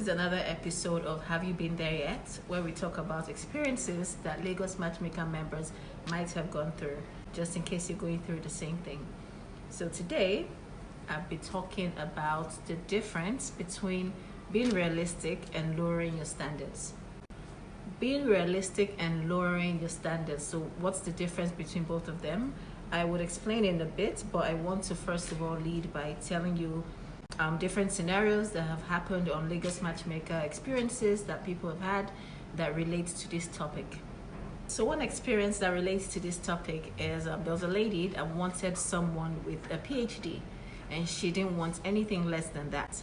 This is another episode of Have You Been There Yet, where we talk about experiences that Lagos Matchmaker members might have gone through, just in case you're going through the same thing. So today, I'll be talking about the difference between being realistic and lowering your standards. Being realistic and lowering your standards. So what's the difference between both of them? I would explain in a bit, but I want to first of all lead by telling you different scenarios that have happened on Lagos Matchmaker, experiences that people have had that relate to this topic. So one experience that relates to this topic is there was a lady that wanted someone with a PhD, and she didn't want anything less than that.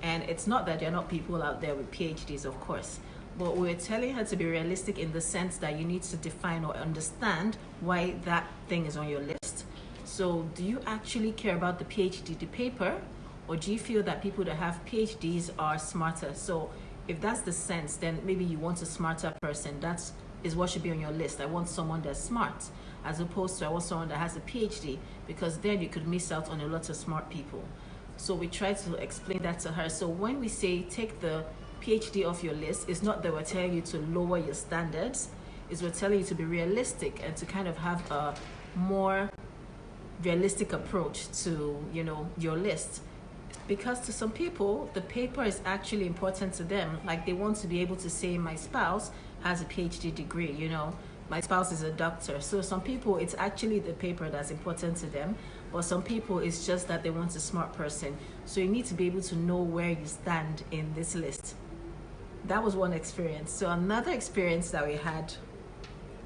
And it's not that there are not people out there with PhDs, of course, but we're telling her to be realistic in the sense that you need to define or understand why that thing is on your list. So do you actually care about the PhD, the paper, or do you feel that people that have PhDs are smarter? So if that's the sense, then maybe you want a smarter person. That is what should be on your list. I want someone that's smart, as opposed to I want someone that has a PhD, because then you could miss out on a lot of smart people. So we try to explain that to her. So when we say take the PhD off your list, it's not that we're telling you to lower your standards, it's we're telling you to be realistic and to kind of have a more realistic approach to, your list. Because to some people, the paper is actually important to them. Like they want to be able to say, my spouse has a PhD degree, my spouse is a doctor. So some people, it's actually the paper that's important to them. But some people, it's just that they want a smart person. So you need to be able to know where you stand in this list. That was one experience. So another experience that we had.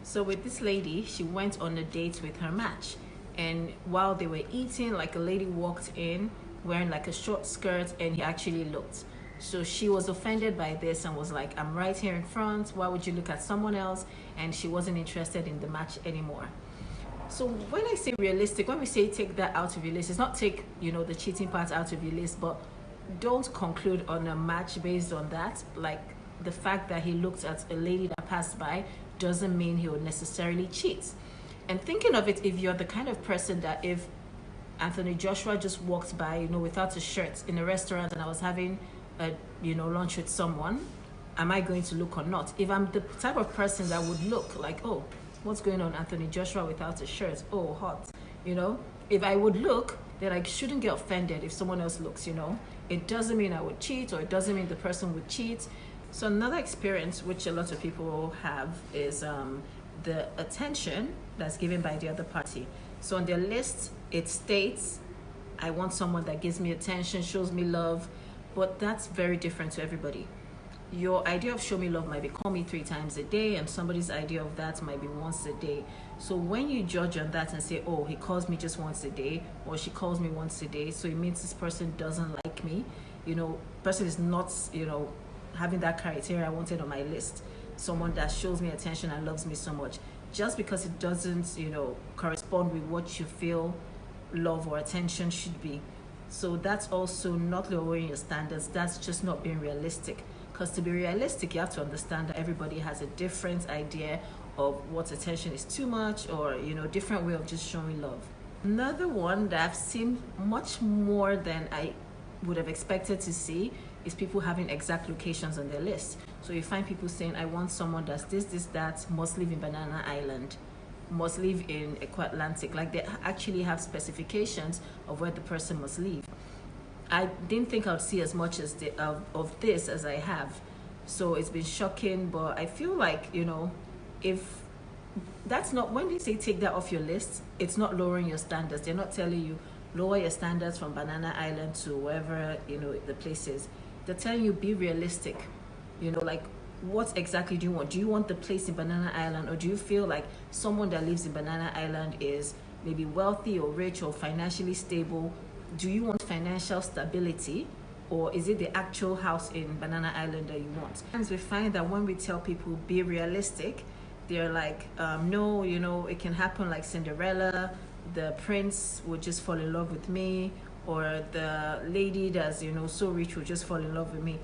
So with this lady, she went on a date with her match. And while they were eating, like a lady walked in wearing like a short skirt, and he actually looked. So she was offended by this and was like, I'm right here in front, why would you look at someone else? And she wasn't interested in the match anymore. So when I say realistic, when we say take that out of your list, it's not take, the cheating part out of your list, but don't conclude on a match based on that. Like the fact that he looked at a lady that passed by doesn't mean he would necessarily cheat. And thinking of it, if you're the kind of person that if Anthony Joshua just walked by, without a shirt in a restaurant, and I was having a, lunch with someone, am I going to look or not? If I'm the type of person that would look like, oh, what's going on, Anthony Joshua without a shirt? Oh, hot, If I would look, then I shouldn't get offended if someone else looks, It doesn't mean I would cheat, or it doesn't mean the person would cheat. So another experience which a lot of people have is the attention that's given by the other party. So on their list, it states, I want someone that gives me attention, shows me love, but that's very different to everybody. Your idea of show me love might be call me 3 times a day, and somebody's idea of that might be once a day. So when you judge on that and say, oh, he calls me just once a day, or she calls me once a day, so it means this person doesn't like me, person is not, having that criteria I wanted on my list, someone that shows me attention and loves me so much. Just because it doesn't, correspond with what you feel love or attention should be. So that's also not lowering your standards. That's just not being realistic. Because to be realistic, you have to understand that everybody has a different idea of what attention is too much, or, different way of just showing love. Another one that I've seen much more than I would have expected to see is people having exact locations on their list. So you find people saying, I want someone that's this, that, must live in Banana Island, must live in Eco Atlantic. Like they actually have specifications of where the person must live. I didn't think I'd see as much as of this as I have. So it's been shocking, but I feel like, if that's not, when they say take that off your list, it's not lowering your standards. They're not telling you lower your standards from Banana Island to wherever, the place is. They're telling you be realistic. Like what exactly do you want? Do you want the place in Banana Island, or do you feel like someone that lives in Banana Island is maybe wealthy or rich or financially stable? Do you want financial stability, or is it the actual house in Banana Island that you want? Sometimes we find that when we tell people be realistic, they're like, no, it can happen like Cinderella, the prince would just fall in love with me, or the lady that's, so rich will just fall in love with me.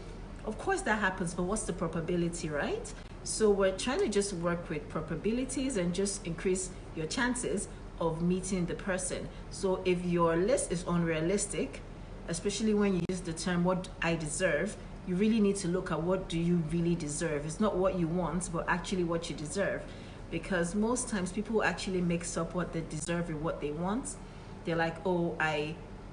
Of course that happens, but what's the probability, right? So we're trying to just work with probabilities and just increase your chances of meeting the person. So if your list is unrealistic, especially when you use the term what I deserve, you really need to look at what do you really deserve. It's not what you want, but actually what you deserve. Because most times people actually mix up what they deserve with what they want. They're like, oh,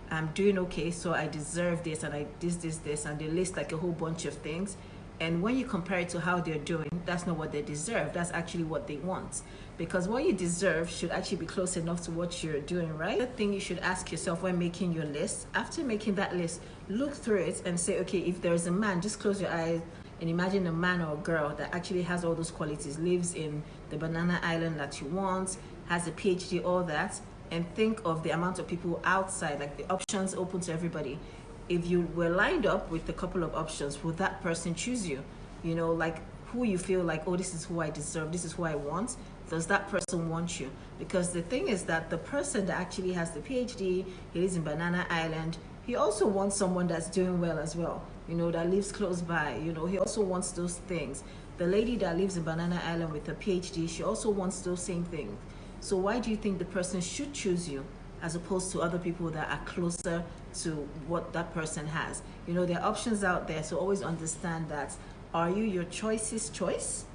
I'm doing okay, so I deserve this, and I this, and they list like a whole bunch of things. And when you compare it to how they're doing, that's not what they deserve. That's actually what they want. Because what you deserve should actually be close enough to what you're doing, right? The thing you should ask yourself when making your list, after making that list, look through it and say, okay, if there's a man, just close your eyes and imagine a man or a girl that actually has all those qualities, lives in the banana island that you want, has a PhD, all that, and think of the amount of people outside, like the options open to everybody. If you were lined up with a couple of options, would that person choose you? You know, like who you feel like, oh, this is who I deserve, this is who I want. Does that person want you? Because the thing is that the person that actually has the PhD, he lives in Banana Island, he also wants someone that's doing well as well, you know, that lives close by, you know, he also wants those things. The lady that lives in Banana Island with a PhD, she also wants those same things. So why do you think the person should choose you as opposed to other people that are closer to what that person has? You know, there are options out there, so always understand that. Are you your choice's choice?